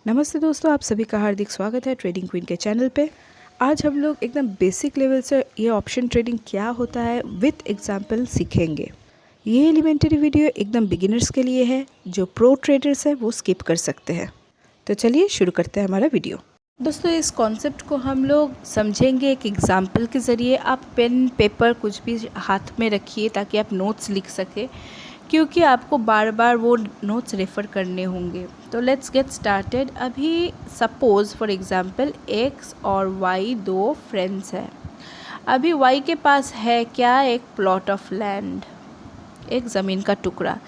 नमस्ते दोस्तों, आप सभी का हार्दिक स्वागत है ट्रेडिंग क्वीन के चैनल पे। आज हम लोग एकदम बेसिक लेवल से ये ऑप्शन ट्रेडिंग क्या होता है विथ एग्जांपल सीखेंगे। ये एलिमेंट्री वीडियो एकदम बिगिनर्स के लिए है, जो प्रो ट्रेडर्स है वो स्किप कर सकते हैं। तो चलिए शुरू करते हैं हमारा वीडियो। दोस्तों, इस कॉन्सेप्ट को हम लोग समझेंगे एक एग्जाम्पल के ज़रिए। आप पेन पेपर कुछ भी हाथ में रखिए ताकि आप नोट्स लिख सकें, क्योंकि आपको बार बार वो नोट्स रेफ़र करने होंगे। तो लेट्स गेट स्टार्टेड। अभी सपोज़ फॉर एग्ज़ाम्पल एक्स और वाई दो फ्रेंड्स हैं। अभी वाई के पास है क्या? एक प्लॉट ऑफ लैंड, एक ज़मीन का टुकड़ा।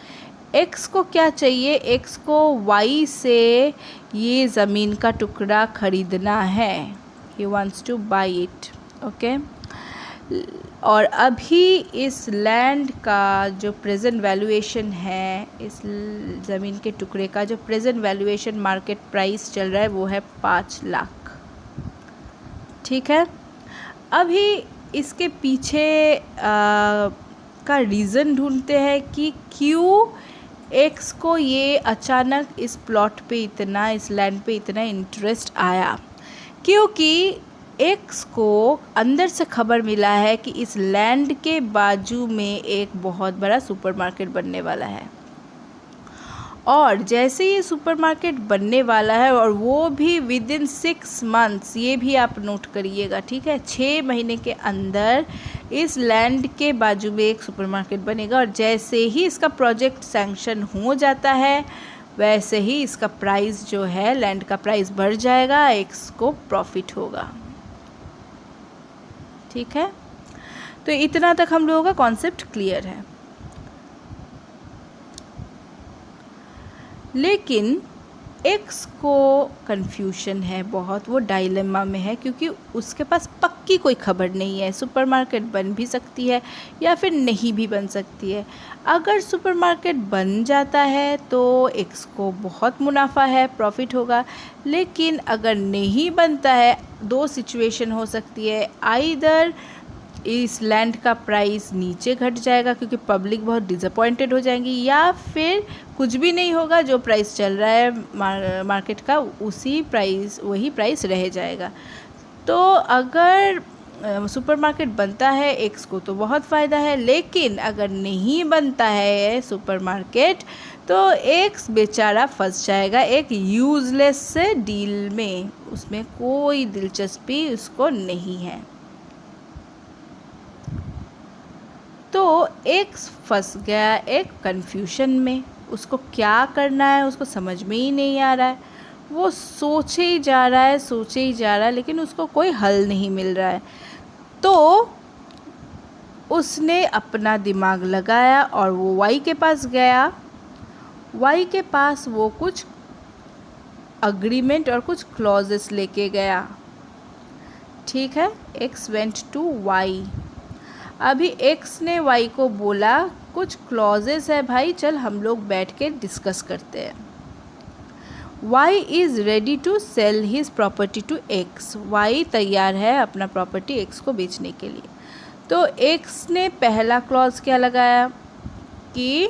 एक्स को क्या चाहिए? एक्स को वाई से ये ज़मीन का टुकड़ा ख़रीदना है। He wants two by it, okay. और अभी इस लैंड का जो प्रेजेंट वैल्यूएशन है, इस ज़मीन के टुकड़े का जो प्रेजेंट वैल्यूएशन मार्केट प्राइस चल रहा है वो है 5 लाख। ठीक है। अभी इसके पीछे का रीज़न ढूंढते हैं कि क्यों एक्स को ये अचानक इस प्लॉट पे इतना, इस लैंड पे इतना इंटरेस्ट आया। क्योंकि एक्स को अंदर से खबर मिला है कि इस लैंड के बाजू में एक बहुत बड़ा सुपरमार्केट बनने वाला है, और जैसे ये सुपरमार्केट बनने वाला है और वो भी विद इन 6 मंथ्स, ये भी आप नोट करिएगा, ठीक है। 6 महीने के अंदर इस लैंड के बाजू में एक सुपरमार्केट बनेगा, और जैसे ही इसका प्रोजेक्ट सैंक्शन हो जाता है वैसे ही इसका प्राइस जो है, लैंड का प्राइस बढ़ जाएगा, एक्स को प्रॉफिट होगा। ठीक है। तो इतना तक हम लोगों का कॉन्सेप्ट क्लियर है। लेकिन एक्स को कन्फ्यूजन है बहुत, वो डायलेमा में है, क्योंकि उसके पास पक्की कोई खबर नहीं है। सुपरमार्केट बन भी सकती है या फिर नहीं भी बन सकती है। अगर सुपरमार्केट बन जाता है तो एक्स को बहुत मुनाफा है, प्रॉफिट होगा। लेकिन अगर नहीं बनता है, दो सिचुएशन हो सकती है। आइदर इस लैंड का प्राइस नीचे घट जाएगा क्योंकि पब्लिक बहुत डिसअपॉइंटेड हो जाएंगी, या फिर कुछ भी नहीं होगा, जो प्राइस चल रहा है मार्केट का वही प्राइस रह जाएगा। तो अगर सुपरमार्केट बनता है एक्स को तो बहुत फ़ायदा है, लेकिन अगर नहीं बनता है सुपरमार्केट तो एक्स बेचारा फंस जाएगा एक यूज़लेस से डील में। उसमें कोई दिलचस्पी उसको नहीं है। तो एक्स फंस गया एक कन्फ्यूजन में। उसको क्या करना है उसको समझ में ही नहीं आ रहा है। वो सोचे ही जा रहा है, लेकिन उसको कोई हल नहीं मिल रहा है। तो उसने अपना दिमाग लगाया और वो वाई के पास गया। वाई के पास वो कुछ अग्रीमेंट और कुछ क्लॉजेस लेके गया। ठीक है। X went to Y. अभी एक्स ने वाई को बोला कुछ क्लॉजेस है भाई, चल हम लोग बैठ के डिस्कस करते हैं। Y is ready to sell his property to X. Y तैयार है अपना प्रॉपर्टी एक्स को बेचने के लिए। तो एक्स ने पहला क्लॉज क्या लगाया कि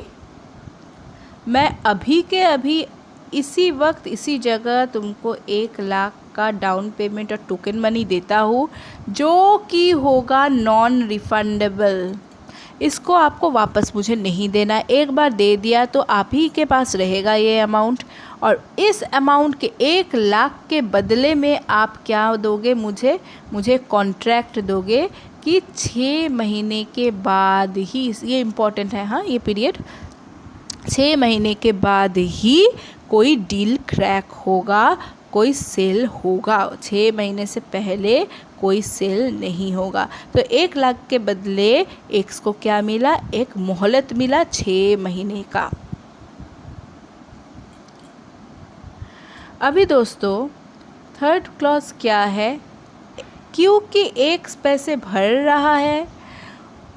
मैं अभी के अभी इसी वक्त इसी जगह तुमको 1 लाख का डाउन पेमेंट और टोकन मनी देता हूँ, जो कि होगा नॉन रिफंडेबल। इसको आपको वापस मुझे नहीं देना। एक बार दे दिया तो आप ही के पास रहेगा ये अमाउंट, और इस अमाउंट के 1 लाख के बदले में आप क्या दोगे मुझे कॉन्ट्रैक्ट दोगे कि 6 महीने के बाद ही, ये इम्पोर्टेंट है हाँ ये पीरियड, 6 महीने के बाद ही कोई डील क्रैक होगा, कोई सेल होगा। 6 महीने से पहले कोई सेल नहीं होगा। तो 1 लाख के बदले एक्स को क्या मिला? एक मोहलत मिला 6 महीने का। अभी दोस्तों थर्ड क्लॉज क्या है? क्योंकि एक्स पैसे भर रहा है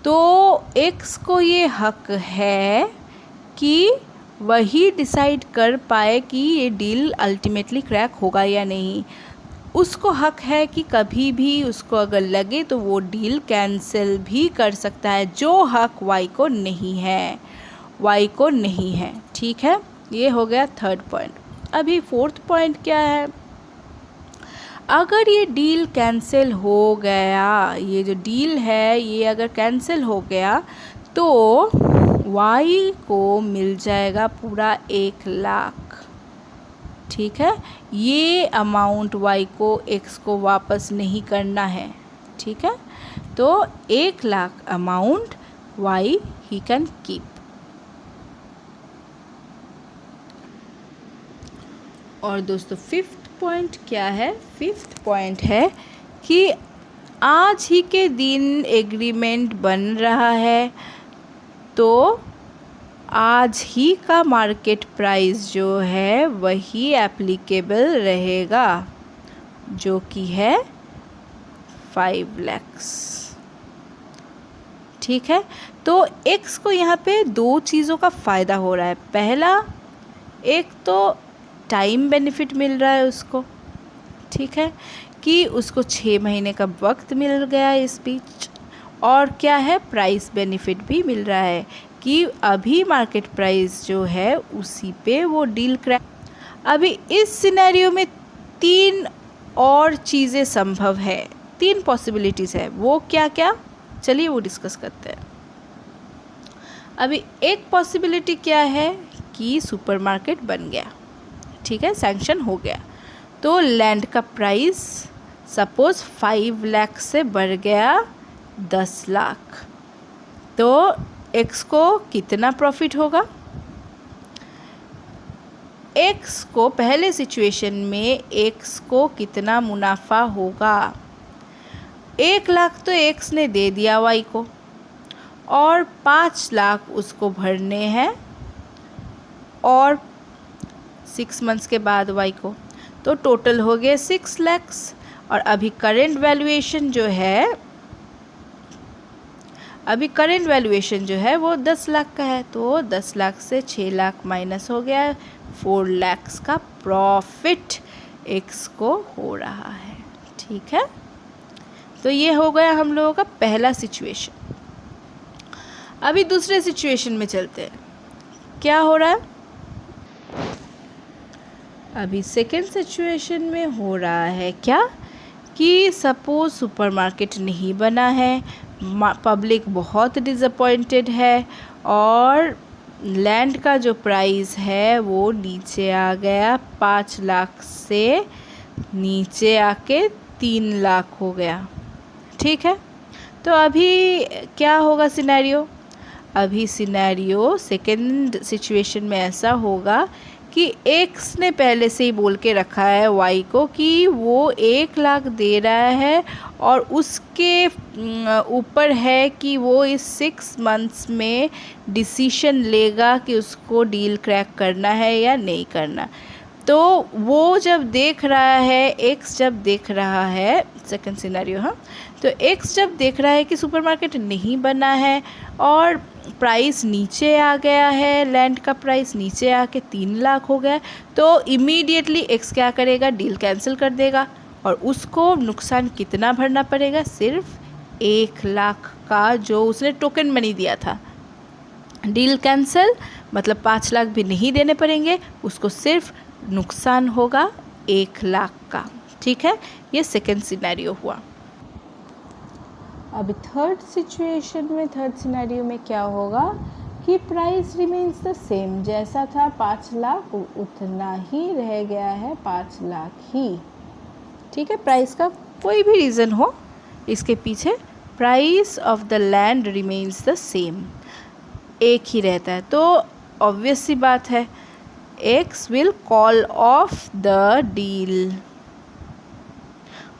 तो एक्स को ये हक है कि वही डिसाइड कर पाए कि ये डील अल्टीमेटली क्रैक होगा या नहीं। उसको हक है कि कभी भी उसको अगर लगे तो वो डील कैंसिल भी कर सकता है, जो हक वाई को नहीं है। ठीक है। ये हो गया थर्ड पॉइंट। अभी फोर्थ पॉइंट क्या है, अगर ये डील कैंसिल हो गया, ये जो डील है ये अगर कैंसिल हो गया तो वाई को मिल जाएगा पूरा 1,00,000। ठीक है, ये अमाउंट वाई को एक्स को वापस नहीं करना है। ठीक है, तो 1,00,000 amount why he can keep. और दोस्तों फिफ्थ पॉइंट क्या है, फिफ्थ पॉइंट है कि आज ही के दिन एग्रीमेंट बन रहा है तो आज ही का मार्केट प्राइस जो है वही एप्लीकेबल रहेगा, जो कि है 5 lakhs। ठीक है, तो एक्स को यहाँ पे दो चीज़ों का फ़ायदा हो रहा है। पहला, एक तो टाइम बेनिफिट मिल रहा है उसको, ठीक है, कि उसको 6 महीने का वक्त मिल गया इस बीच। और क्या है, प्राइस बेनिफिट भी मिल रहा है कि अभी मार्केट प्राइस जो है उसी पे वो डील क्रैक। अभी इस सिनेरियो में 3 और चीज़ें संभव है, 3 पॉसिबिलिटीज़ है। वो क्या क्या, चलिए वो डिस्कस करते हैं। अभी एक पॉसिबिलिटी क्या है कि सुपरमार्केट बन गया, ठीक है, सैंक्शन हो गया, तो लैंड का प्राइस सपोज 5 लाख से बढ़ गया 10 लाख, तो एक्स को कितना प्रॉफिट होगा? एक्स को पहले सिचुएशन में एक्स को कितना मुनाफा होगा? 1 लाख तो एक्स ने दे दिया वाई को और 5 लाख उसको भरने हैं और 6 मंथ्स के बाद वाई को, तो टोटल हो गए 6 लैक्स। और अभी करेंट वैल्यूएशन जो है वो 10 लाख का है, तो 10 लाख से 6 लाख माइनस हो गया, 4 लैक्स का प्रॉफिट एक्स को हो रहा है। ठीक है, तो ये हो गया हम लोगों का पहला सिचुएशन। अभी दूसरे सिचुएशन में चलते हैं, क्या हो रहा है? अभी सेकेंड सिचुएशन में हो रहा है क्या कि सपोज सुपरमार्केट नहीं बना है, पब्लिक बहुत डिसअपॉइंटेड है और लैंड का जो प्राइस है वो नीचे आ गया, 5 लाख से नीचे आके 3 लाख हो गया। ठीक है, तो अभी क्या होगा सिनेरियो? अभी सिनेरियो सेकेंड सिचुएशन में ऐसा होगा कि एक्स ने पहले से ही बोल के रखा है वाई को कि वो 1 लाख दे रहा है और उसके ऊपर है कि वो इस 6 मंथ्स में डिसीशन लेगा कि उसको डील क्रैक करना है या नहीं करना। तो वो जब देख रहा है, एक्स जब देख रहा है, सेकंड सिनेरियो, हाँ, तो एक्स जब देख रहा है कि सुपरमार्केट नहीं बना है और प्राइस नीचे आ गया है, लैंड का प्राइस नीचे आके 3 लाख हो गया, तो इमीडिएटली एक्स क्या करेगा? डील कैंसिल कर देगा। और उसको नुकसान कितना भरना पड़ेगा? सिर्फ 1 लाख का, जो उसने टोकन मनी दिया था। डील कैंसिल मतलब 5 लाख भी नहीं देने पड़ेंगे, उसको सिर्फ नुकसान होगा 1 लाख का। ठीक है, ये सेकेंड सिनेरियो हुआ। अब थर्ड सिनेरियो में क्या होगा कि प्राइस रिमेन्स द सेम, जैसा था 5 लाख उतना ही रह गया है, 5 लाख ही। ठीक है, प्राइस का कोई भी रीज़न हो इसके पीछे, price of the land remains the same, एक ही रहता है। तो ऑब्वियस सी बात है, X will call off the deal,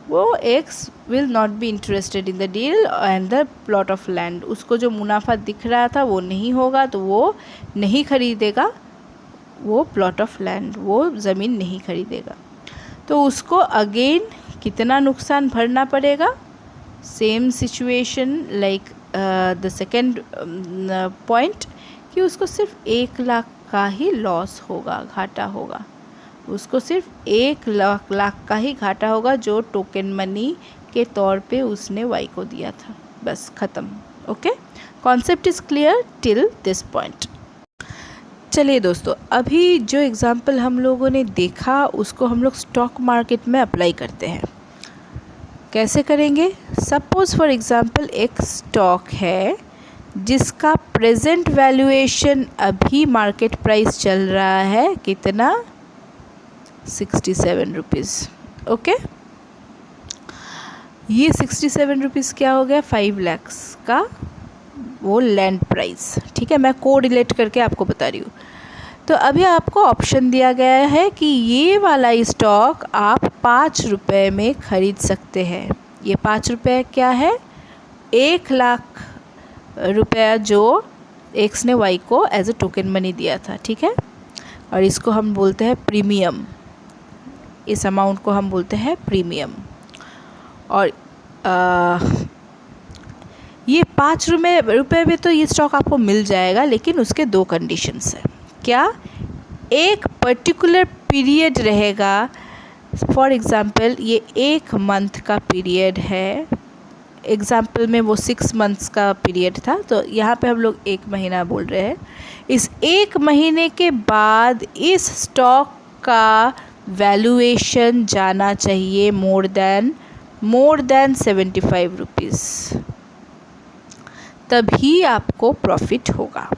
वो X will not be interested in the deal and the plot of land. उसको जो मुनाफा दिख रहा था वो नहीं होगा, तो वो नहीं खरीदेगा वो प्लॉट ऑफ लैंड, वो ज़मीन नहीं खरीदेगा। तो उसको अगेन कितना नुकसान भरना पड़ेगा? Same situation like the second point, कि उसको सिर्फ 1 लाख का ही लॉस होगा, घाटा होगा। उसको सिर्फ 1 लाख का ही घाटा होगा, जो टोकन मनी के तौर पे उसने वाई को दिया था। बस ख़त्म। Okay, concept is clear till this point. चलिए दोस्तों, अभी जो एग्ज़ाम्पल हम लोगों ने देखा उसको हम लोग स्टॉक मार्केट में अप्लाई करते हैं। कैसे करेंगे? सपोज़ फॉर एग्ज़ाम्पल एक स्टॉक है जिसका प्रेजेंट वैल्यूएशन अभी मार्केट प्राइस चल रहा है कितना? 67 रुपीज़। ओके, ये 67 रुपीज़ क्या हो गया? 5 लाख का वो लैंड प्राइस। ठीक है, मैं को रिलेट करके आपको बता रही हूँ। तो अभी आपको ऑप्शन दिया गया है कि ये वाला स्टॉक आप 5 रुपये में ख़रीद सकते हैं। ये 5 रुपये क्या है? 1 लाख रुपया जो एक्स ने वाई को एज ए टोकन मनी दिया था। ठीक है, और इसको हम बोलते हैं प्रीमियम। इस अमाउंट को हम बोलते हैं प्रीमियम। और ये 5 रुपये में तो ये स्टॉक आपको मिल जाएगा, लेकिन उसके 2 कंडीशंस हैं। क्या? एक पर्टिकुलर पीरियड रहेगा। फॉर एग्ज़ाम्पल ये 1 मंथ का पीरियड है। एग्ज़ाम्पल में वो 6 मंथ्स का पीरियड था, तो यहाँ पे हम लोग 1 महीना बोल रहे हैं। इस 1 महीने के बाद इस स्टॉक का वैल्यूएशन जाना चाहिए मोर देन 75 रुपीज़, तभी आपको प्रॉफिट होगा,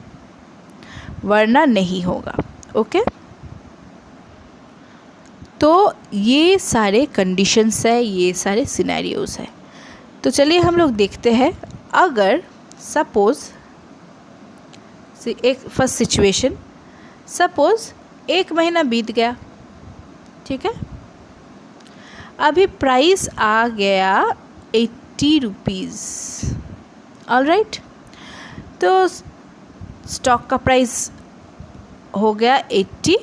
वरना नहीं होगा। ओके, तो ये सारे कंडीशंस है, ये सारे सिनेरियोज़ है। तो चलिए हम लोग देखते हैं। अगर सपोज़ एक फर्स्ट सिचुएशन, सपोज़ 1 महीना बीत गया। ठीक है, अभी प्राइस आ गया 80 रुपीज़। ऑलराइट, तो स्टॉक का प्राइस हो गया 80।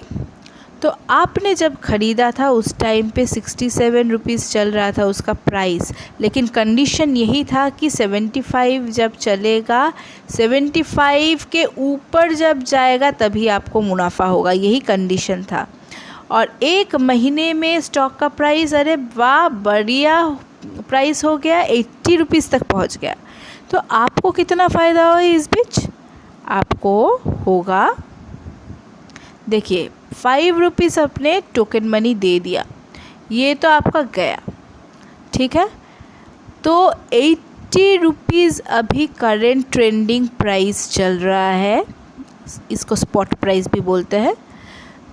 तो आपने जब ख़रीदा था उस टाइम पे 67 रुपीज़ चल रहा था उसका प्राइस, लेकिन कंडीशन यही था कि 75 जब चलेगा, 75 के ऊपर जब जाएगा तभी आपको मुनाफा होगा, यही कंडीशन था। और 1 महीने में स्टॉक का प्राइस, अरे वाह, बढ़िया प्राइस हो गया, 80 रुपीज़ तक पहुंच गया। तो आपको कितना फ़ायदा हुआ इस बीच? आपको होगा, देखिए 5 रुपीज़ अपने टोकन मनी दे दिया, ये तो आपका गया। ठीक है, तो 80 रुपीज़ अभी करेंट ट्रेंडिंग प्राइस चल रहा है, इसको स्पॉट प्राइस भी बोलते हैं।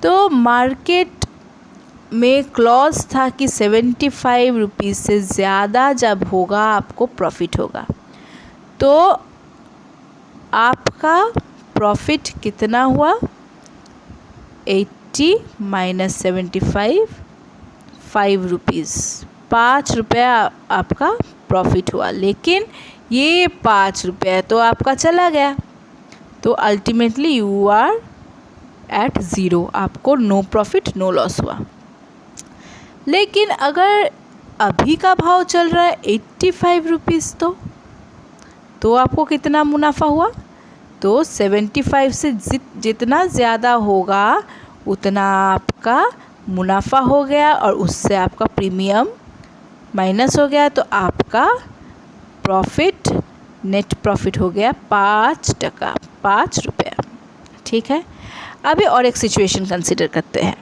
तो मार्केट में क्लॉज था कि 75 रुपीज़ से ज़्यादा जब होगा आपको प्रॉफिट होगा। तो आपका प्रॉफिट कितना हुआ? 80 माइनस 75, 5 रुपीज़, 5 रुपया आपका प्रॉफिट हुआ। लेकिन ये 5 रुपया तो आपका चला गया, तो ultimately you are at zero, आपको नो प्रॉफिट नो लॉस हुआ। लेकिन अगर अभी का भाव चल रहा है 85 रुपीज़, तो आपको कितना मुनाफा हुआ? तो 75 से जितना ज़्यादा होगा उतना आपका मुनाफा हो गया, और उससे आपका प्रीमियम माइनस हो गया, तो आपका प्रॉफिट, नेट प्रॉफिट हो गया 5%, 5 रुपया। ठीक है, अभी और एक सिचुएशन कंसिडर करते हैं।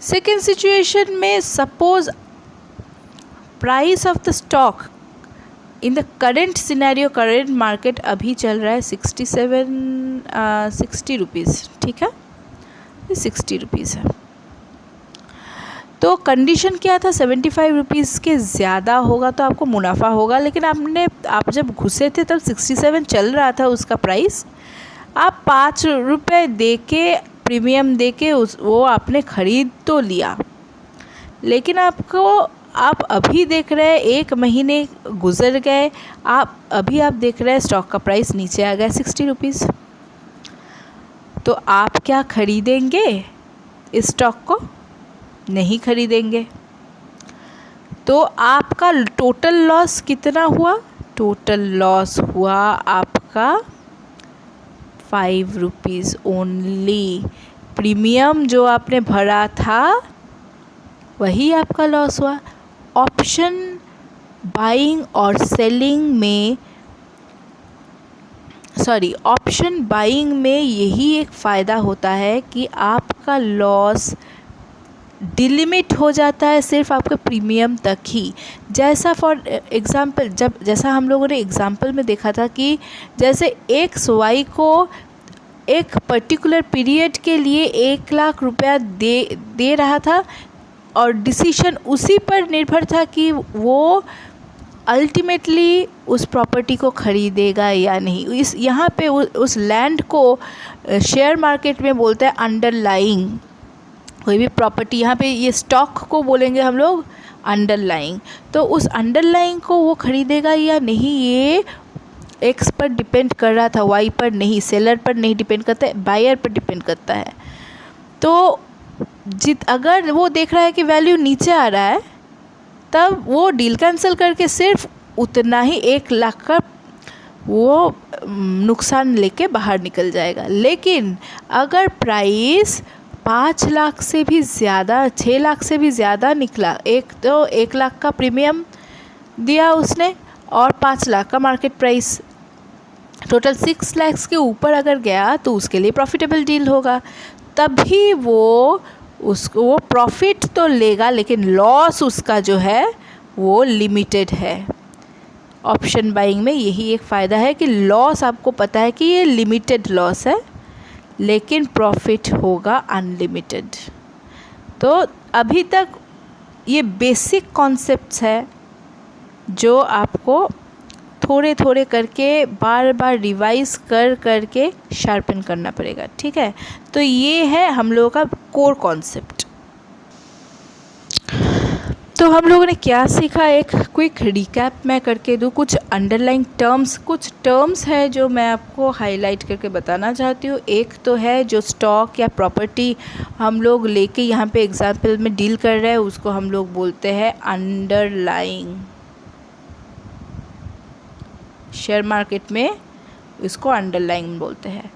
सेकेंड सिचुएशन में suppose price of the stock in the current scenario, current market अभी चल रहा है 60 रुपीज़। ठीक है, ये 60 रुपीज़ है। तो कंडीशन क्या था? 75 रुपीज़ के ज़्यादा होगा तो आपको मुनाफा होगा, लेकिन आप जब घुसे थे तब 67 चल रहा था उसका प्राइस। आप 5 रुपये दे के, प्रीमियम दे के वो आपने ख़रीद तो लिया, लेकिन आप अभी देख रहे हैं 1 महीने गुजर गए, आप देख रहे हैं स्टॉक का प्राइस नीचे आ गया 60 रुपीज़। तो आप क्या ख़रीदेंगे? इस स्टॉक को नहीं ख़रीदेंगे। तो आपका टोटल लॉस कितना हुआ? टोटल लॉस हुआ आपका 5 रुपीज़ ओनली। प्रीमियम जो आपने भरा था वही आपका लॉस हुआ। ऑप्शन बाइंग और सेलिंग में ऑप्शन बाइंग में यही एक फ़ायदा होता है कि आपका लॉस डिलिमिट हो जाता है सिर्फ आपके प्रीमियम तक ही। जैसा फॉर एग्ज़ाम्पल जैसा हम लोगों ने एग्ज़ाम्पल में देखा था कि जैसे एक्स वाई को एक पर्टिकुलर पीरियड के लिए 1 लाख रुपया दे रहा था और डिसीशन उसी पर निर्भर था कि वो अल्टीमेटली उस प्रॉपर्टी को ख़रीदेगा या नहीं। इस यहाँ पे उस लैंड को शेयर मार्केट में बोलते हैं अंडरलाइंग। कोई भी प्रॉपर्टी, यहाँ पे ये स्टॉक को बोलेंगे हम लोग अंडरलाइंग। तो उस अंडरलाइंग को वो ख़रीदेगा या नहीं ये एक्स पर डिपेंड कर रहा था, वाई पर नहीं, सेलर पर नहीं डिपेंड करता है, बायर पर डिपेंड करता है। तो अगर वो देख रहा है कि वैल्यू नीचे आ रहा है तब वो डील कैंसिल करके सिर्फ उतना ही 1 लाख का वो नुकसान लेके बाहर निकल जाएगा। लेकिन अगर प्राइस 5 लाख से भी ज़्यादा, 6 लाख से भी ज़्यादा निकला, एक तो 1 लाख का प्रीमियम दिया उसने और 5 लाख का मार्केट प्राइस, टोटल 6 लाख के ऊपर अगर गया तो उसके लिए प्रॉफिटेबल डील होगा। तभी वो प्रॉफिट तो लेगा लेकिन लॉस उसका जो है वो लिमिटेड है। ऑप्शन बाइंग में यही एक फ़ायदा है कि लॉस आपको पता है कि ये लिमिटेड लॉस है लेकिन प्रॉफिट होगा अनलिमिटेड। तो अभी तक ये बेसिक कॉन्सेप्ट्स है जो आपको थोड़े थोड़े करके बार बार रिवाइज करके शार्पन करना पड़ेगा, ठीक है। तो ये है हम लोगों का कोर कॉन्सेप्ट। तो हम लोगों ने क्या सीखा, एक क्विक रिकैप मैं करके दूँ। कुछ अंडरलाइंग टर्म्स, कुछ टर्म्स है जो मैं आपको हाईलाइट करके बताना चाहती हूँ। एक तो है जो स्टॉक या प्रॉपर्टी हम लोग लेके यहाँ पे एग्जाम्पल में डील कर रहे हैं उसको हम लोग बोलते हैं अंडरलाइंग। शेयर मार्केट में इसको अंडरलाइंग बोलते हैं।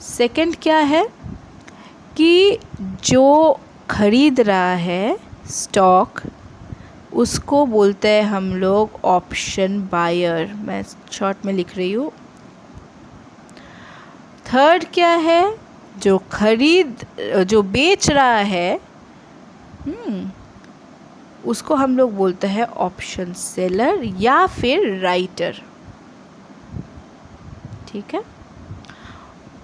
सेकंड क्या है कि जो खरीद रहा है स्टॉक उसको बोलते हैं हम लोग ऑप्शन बायर, मैं शॉर्ट में लिख रही हूँ। थर्ड क्या है, जो बेच रहा है उसको हम लोग बोलते हैं ऑप्शन सेलर या फिर राइटर, ठीक है।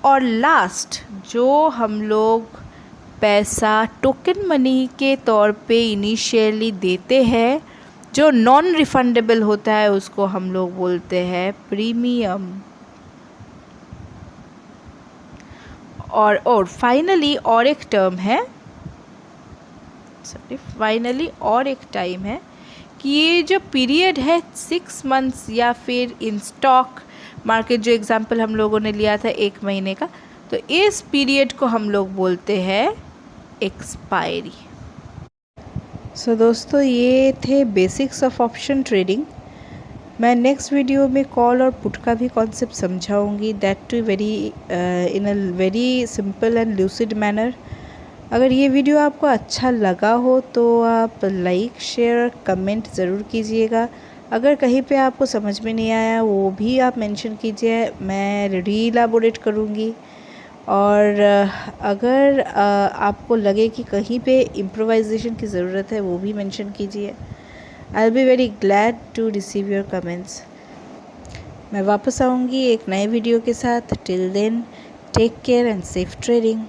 और लास्ट जो हम लोग पैसा टोकन मनी के तौर पे इनिशियली देते हैं जो नॉन रिफंडेबल होता है उसको हम लोग बोलते हैं प्रीमियम। और फाइनली और एक टाइम है कि ये जो पीरियड है 6 मंथ्स या फिर इन स्टॉक मार्केट जो एग्जांपल हम लोगों ने लिया था 1 महीने का, तो इस पीरियड को हम लोग बोलते हैं एक्सपायरी। सो दोस्तों ये थे बेसिक्स ऑफ ऑप्शन ट्रेडिंग। मैं नेक्स्ट वीडियो में कॉल और पुट का भी कॉन्सेप्ट समझाऊंगी, that too in a very simple and lucid manner. अगर ये वीडियो आपको अच्छा लगा हो तो आप लाइक शेयर कमेंट ज़रूर कीजिएगा। अगर कहीं पे आपको समझ में नहीं आया वो भी आप मेंशन कीजिए, मैं रीइलैबोरेट करूँगी। और अगर आपको लगे कि कहीं पे इम्प्रोवाइजेशन की ज़रूरत है वो भी मेंशन कीजिए। I will be very glad to receive your comments. मैं वापस आऊँगी एक नए वीडियो के साथ। Till then take care and safe trading.